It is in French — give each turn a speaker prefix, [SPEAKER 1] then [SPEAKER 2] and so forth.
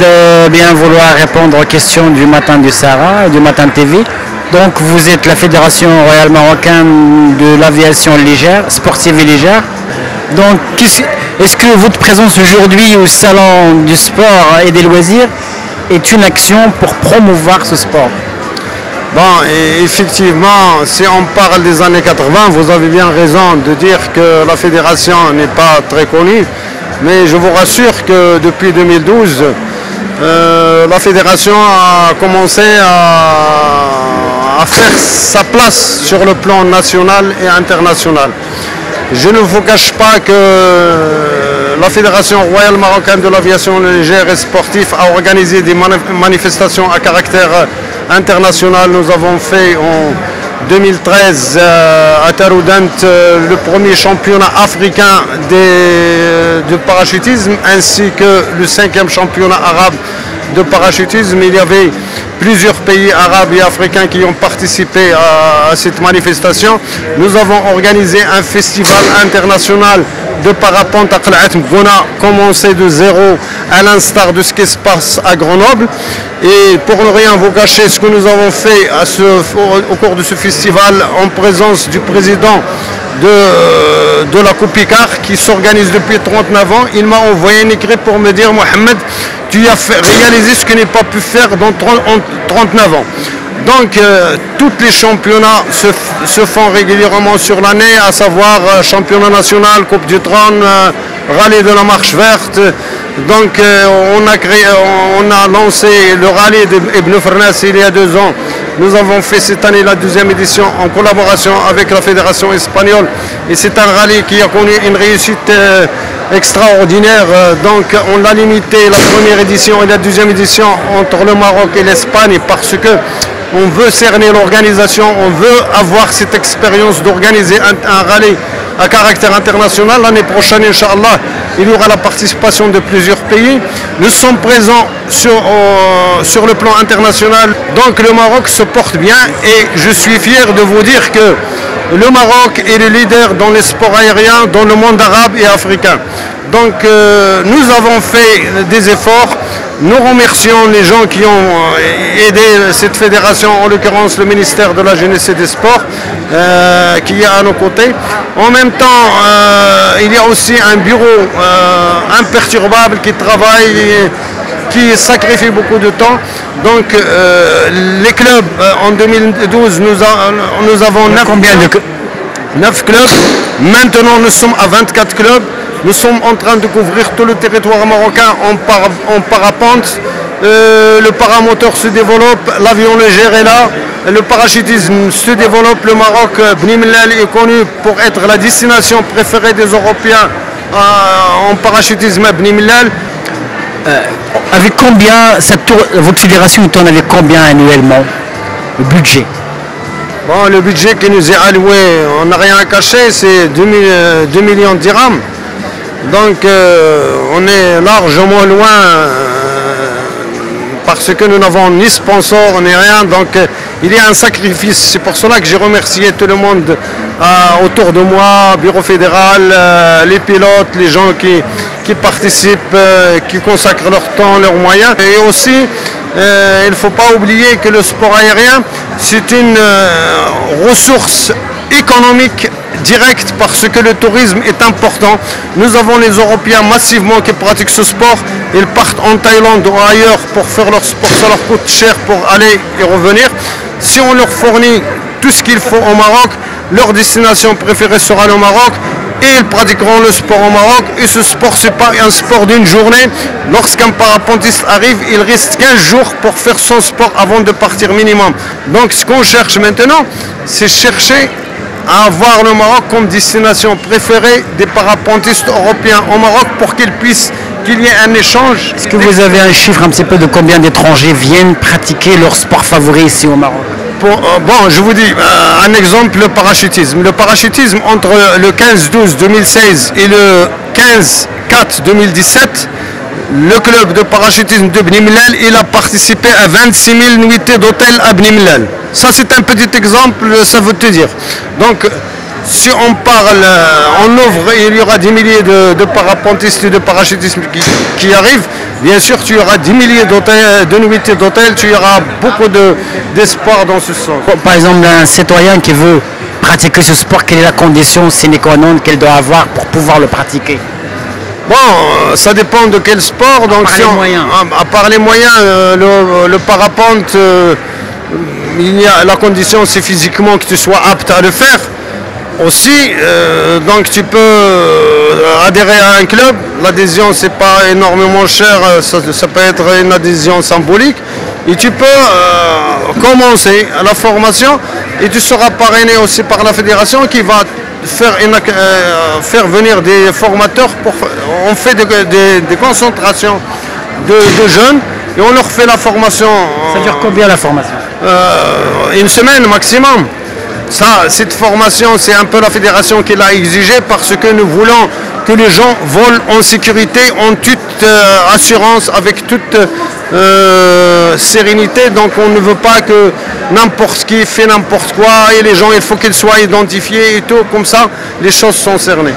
[SPEAKER 1] de bien vouloir répondre aux questions du Matin du Sahara et du Matin TV. Donc vous êtes la Fédération royale marocaine de l'aviation légère, sportive et légère. Donc est-ce que votre présence aujourd'hui au Salon du sport et des loisirs est une action pour promouvoir ce sport?
[SPEAKER 2] Bon, et effectivement, si on parle des années 80, vous avez bien raison de dire que la fédération n'est pas très connue, mais je vous rassure que depuis 2012, la fédération a commencé à faire sa place sur le plan national et international. Je ne vous cache pas que la Fédération royale marocaine de l'aviation légère et sportive a organisé des manifestations à caractère international. Nous avons fait en 2013 à Taroudant le premier championnat africain de parachutisme ainsi que le 5e championnat arabe de parachutisme. Il y avait plusieurs pays arabes et africains qui ont participé à cette manifestation. Nous avons organisé un festival international de parapente à Qla'at Mgouna, commencé de zéro à l'instar de ce qui se passe à Grenoble. Et pour ne rien vous cacher, ce que nous avons fait au cours de ce festival en présence du président de la Coupe Picard qui s'organise depuis 39 ans, il m'a envoyé un écrit pour me dire: Mohamed, tu as réalisé ce que n'est pas pu faire dans 39 ans. Donc tous les championnats se font régulièrement sur l'année, à savoir championnat national, Coupe du Trône, rallye de la marche verte. Donc on a lancé le rallye d'Ibn Fernas il y a 2 ans. Nous avons fait cette année la 2e édition en collaboration avec la Fédération espagnole. Et c'est un rallye qui a connu une réussite extraordinaire. Donc on l'a limité, la première édition et la 2e édition, entre le Maroc et l'Espagne, parce que on veut cerner l'organisation, on veut avoir cette expérience d'organiser un rallye à caractère international. L'année prochaine, Inch'Allah, il y aura la participation de plusieurs pays. Nous sommes présents sur le plan international. Donc le Maroc se porte bien et je suis fier de vous dire que le Maroc est le leader dans les sports aériens dans le monde arabe et africain. Donc nous avons fait des efforts. Nous remercions les gens qui ont aidé cette fédération, en l'occurrence le ministère de la Jeunesse et des Sports, qui est à nos côtés. En même temps, il y a aussi un bureau imperturbable qui travaille, qui sacrifie beaucoup de temps. Donc les clubs, en 2012, nous avons 9 clubs. Maintenant, nous sommes à 24 clubs. Nous sommes en train de couvrir tout le territoire marocain en parapente. Le paramoteur se développe, l'avion léger est là, le parachutisme se développe. Le Maroc, Bni Mellal est connu pour être la destination préférée des Européens en parachutisme à Bni Mellal.
[SPEAKER 1] Avec combien, votre fédération tourne avec combien annuellement, le budget?
[SPEAKER 2] Bon, le budget qui nous est alloué, on n'a rien à cacher, c'est 2 millions de dirhams. Donc on est largement loin parce que nous n'avons ni sponsor ni rien. Donc il y a un sacrifice. C'est pour cela que j'ai remercié tout le monde autour de moi, bureau fédéral, les pilotes, les gens qui participent, qui consacrent leur temps, leurs moyens. Et aussi, il ne faut pas oublier que le sport aérien, c'est une ressource économique direct parce que le tourisme est important. Nous avons les Européens massivement qui pratiquent ce sport. Ils partent en Thaïlande ou ailleurs pour faire leur sport. Ça leur coûte cher pour aller et revenir. Si on leur fournit tout ce qu'il faut au Maroc, leur destination préférée sera le Maroc et ils pratiqueront le sport au Maroc. Et ce sport, ce n'est pas un sport d'une journée. Lorsqu'un parapentiste arrive, il reste 15 jours pour faire son sport avant de partir minimum. Donc ce qu'on cherche maintenant, c'est chercher à avoir le Maroc comme destination préférée des parapentistes européens au Maroc pour qu'il y ait un échange.
[SPEAKER 1] Est-ce que vous avez un chiffre un petit peu de combien d'étrangers viennent pratiquer leur sport favori ici au Maroc?
[SPEAKER 2] Bon, je vous dis un exemple, le parachutisme. Le parachutisme, entre le 15-12 2016 et le 15-4 2017, le club de parachutisme de Bni Mellal, il a participé à 26 000 nuitées d'hôtel à Bni Mellal. Ça, c'est un petit exemple, ça veut te dire. Donc, si on parle, on ouvre, il y aura des milliers de parapentistes et de parachutistes qui arrivent. Bien sûr, tu auras 10 milliers de nuitées d'hôtel, tu auras beaucoup d'espoir dans ce sens.
[SPEAKER 1] Par exemple, un citoyen qui veut pratiquer ce sport, quelle est la condition sine qua non qu'elle doit avoir pour pouvoir le pratiquer?
[SPEAKER 2] Bon, ça dépend de quel sport. Donc, à part les moyens, le parapente, la condition c'est physiquement que tu sois apte à le faire. Aussi, donc tu peux adhérer à un club. L'adhésion c'est pas énormément cher, ça peut être une adhésion symbolique. Et tu peux commencer la formation et tu seras parrainé aussi par la fédération qui va faire venir des formateurs. On fait des concentrations de jeunes et on leur fait la formation.
[SPEAKER 1] Ça dure combien la formation?
[SPEAKER 2] Une semaine maximum. Cette formation, c'est un peu la fédération qui l'a exigée parce que nous voulons que les gens volent en sécurité, en toute assurance, avec toute sérénité. Donc on ne veut pas que n'importe qui fait n'importe quoi et les gens, il faut qu'ils soient identifiés et tout. Comme ça, les choses sont cernées.